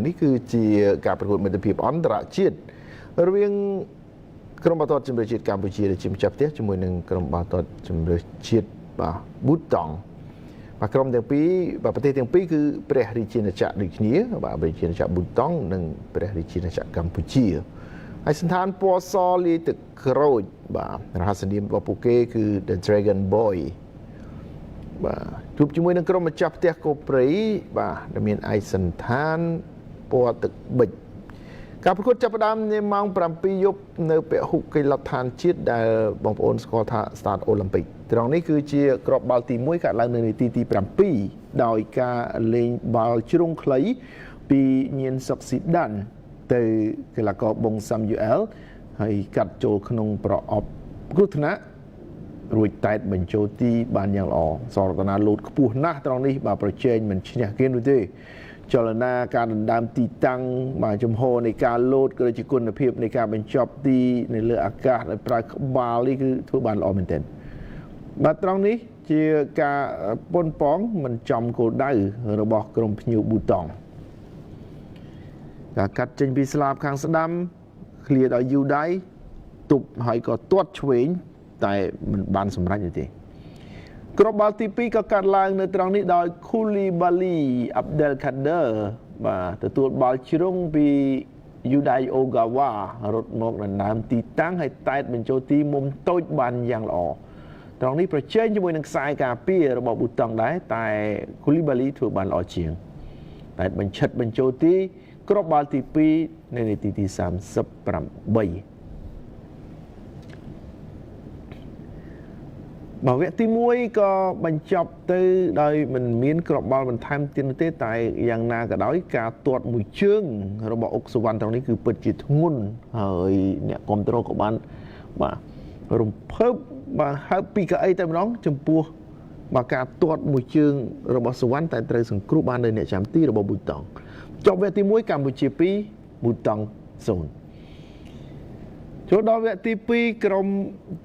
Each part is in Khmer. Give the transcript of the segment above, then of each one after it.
នេះគឺជាការប្រកួតមិត្តភាពអន្តរជាតិរវាងក្រុមបាល់ទាត់ជម្រើសជាតិកម្ពុជាដែលជាម្ចាស់ផ្ទះជាមួយនឹងក្រុមបាល់ទាត់ជម្រើសជាតិបាទប៊ូតង់បាទក្រុមទាំងពីរបាទប្រទេសទាំងពីរគឺព្រះរាជាណាចក្រដូចគ្នាបាទព្រះរាជាណាចក្រប៊ូតង់និងព្រះរាជាណាចក្រកម្ពុជាហើយសន្តានពណ៌សលាយទឹកក្រូចបាទរហស្សនាមរបស់ពួកគេគឺ The Dragon Boy បាទជួបជាមួយនឹងក្រុមម្ចាស់ផ្ទះកូព្រៃបាទដែលមានឯកសន្តានពណ៌ទឹកប៊ិចការប្រកួតចាប់ផ្ដើមនាម៉ោង 7 យប់នៅពហុកីឡដ្ឋានជាតិដែលបងប្អូនស្គាល់ថា Start Olympic ត្រង់នេះគឺជាគ្រាប់បាល់ទី1កើតឡើងនៅនាទីទី 7 ដោយការលេងបាល់ជ្រុងខ្លីពីញៀនសុកស៊ីដានទៅកីឡាករប៊ុងសាំយូអែលហើយកាត់ចូលក្នុងប្រអប់គ្រោះថ្នាក់រួចតែតបញ្ចូលទីបានយ៉ាងល្អសរតនាលោតខ្ពស់ណាស់ត្រង់នេះបាទប្រជែងមិនឈ្នះគេនោះទេចលនាការដណ្ដើមទីតាំងបាទចំហនៃការលោតក៏ដូចជាគុណភាពនៃការបញ្ចប់ទីនៅលើអាកាសដោយប្រើក្បាលនេះគឺធ្វើបានល្អមែនទែនបាទត្រង់នេះជាការប៉ុនប៉ងមិនចំគោលដៅរបស់ក្រុមភ្ញៀវប៊ូតង់ការកាត់ចេញពីស្លាបខាងស្ដាំឃ្លាដោយយូដៃទប់ហើយក៏ទាត់ឆ្វេងតែមិនបានសម្រេចទេគ្រាប់បាល់ទី2ក៏កាត់ឡើងនៅត្រង់នេះដោយ Koulibaly Abdelkader បាទទទួលបាល់ជ្រុងពី Yudai Ogawa រត់មកដណ្ដើមទីតាំងហើយតែតបញ្ចូលទីមុំតូចបានយ៉ាងល្អត្រង់នេះប្រជែងជាមួយនឹងខ្សែការពាររបស់ប៊ូតង់ដែរតែ Koulibaly ធ្វើបានល្អជាងតែបញ្ឆិតបញ្ចូលទីគ្រាប់បាល់ទី2នៅនាទីទី 38បាទវគ្គទី1ក៏បញ្ចប់ទៅដោយមិនមានគ្រាប់បាល់បន្ថែមទៀតទេតែយ៉ាងណាក៏ដោយការទាត់មួយជើងរបស់អុកសុវណ្ណត្រង់នេះគឺពិតជាធ្ងន់ហើយអ្នកគ្រប់គ្រងក៏បានបាទរំភើបបាទហើបពីកៅអីតែម្ដងចំពោះបាទការទាត់មួយជើងរបស់សុវណ្ណតែត្រូវសង្គ្រោះបានដោយអ្នកចាំទីរបស់ប៊ូតង់ចប់វគ្គទី1កម្ពុជា2ប៊ូតង់0ចូលដល់វគ្គទី2ក្រុម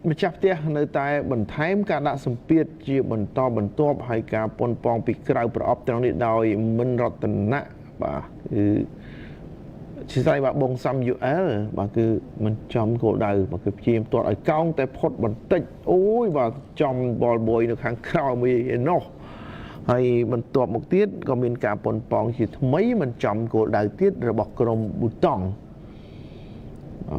ម្ចាស់ផ្ទះនៅតែបន្ថែមការដាក់សម្ពាធជាបន្តបន្ទាប់ហើយការប៉ុនប៉ងពីក្រៅប្រអប់ត្រង់នេះដោយមិនរតនៈបាទគឺជាស្អីបាទបងសាំយូអែលបាទគឺមិនចំគោលដៅបាទគឺព្យាយាមទាត់ឲ្យកោងតែផុតបន្តិចអូយបាទចំបលបួយនៅខាងក្រោមឯនោះហើយបន្ទាប់មកទៀតក៏មានការប៉ុនប៉ងជាថ្មីមិនចំគោលដៅទៀតរបស់ក្រុមប៊ូតង់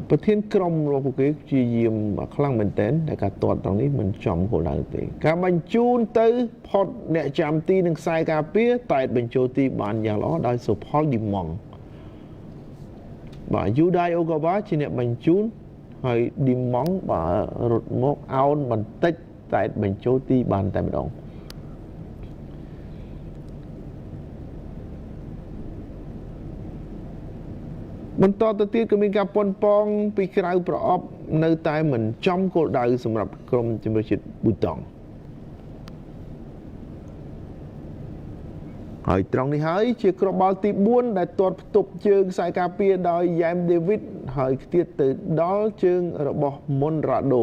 ប្រធានក្រុមរបស់ពួកគេព្យាយាមខ្លាំងមែនទែនតែការទាត់ត្រង់នេះមិនចំគោលដៅទេការបញ្ជូនទៅផុតអ្នកចាំទីនឹងខ្សែការពារតែបញ្ចូលទីបានយ៉ាងល្អដោយសុផលឌីម៉ង់បាទយូដៃអូកាវ៉ាជាអ្នកបញ្ជូនហើយឌីម៉ង់បាទរត់មកអោនបន្តិចតែបញ្ចូលទីបានតែម្ដងបន្តទៅទៀតក៏មានការប៉ុនប៉ងពីក្រៅប្រអប់នៅតែមិនចំគោលដៅសម្រាប់ក្រុមជម្រើសជាតិប៊ូតង់ហើយត្រង់នេះហើយជាគ្រាប់បាល់ទី4ដែលទាត់ផ្ទប់ជើងខ្សែការពារដោយយ៉ែមដេវីតហើយខ្ទាតទៅដល់ជើងរបស់មុនរ៉ាដូ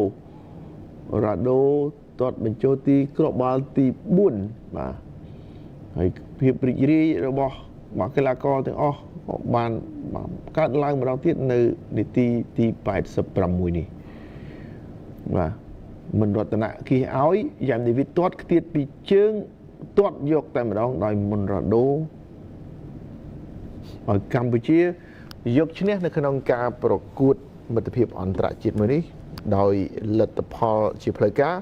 ទាត់បញ្ចូលទីគ្រាប់បាល់ទី4បាទហើយភាពរីករាយរបស់កីឡាករទាំងអស់ក៏បានកើតឡើងម្ដងទៀតនៅនាទីទី86នេះបាទមិនរតនៈគីឲ្យយ៉ាងដេវីតទាត់ខ្ទាតពីជើងទាត់យកតែម្ដងដោយមុនរ៉ាដូឲ្យកម្ពុជាយកឈ្នះនៅក្នុងការប្រកួតមិត្តភាពអន្តរជាតិមួយនេះដោយលទ្ធផលជាផ្លូវការ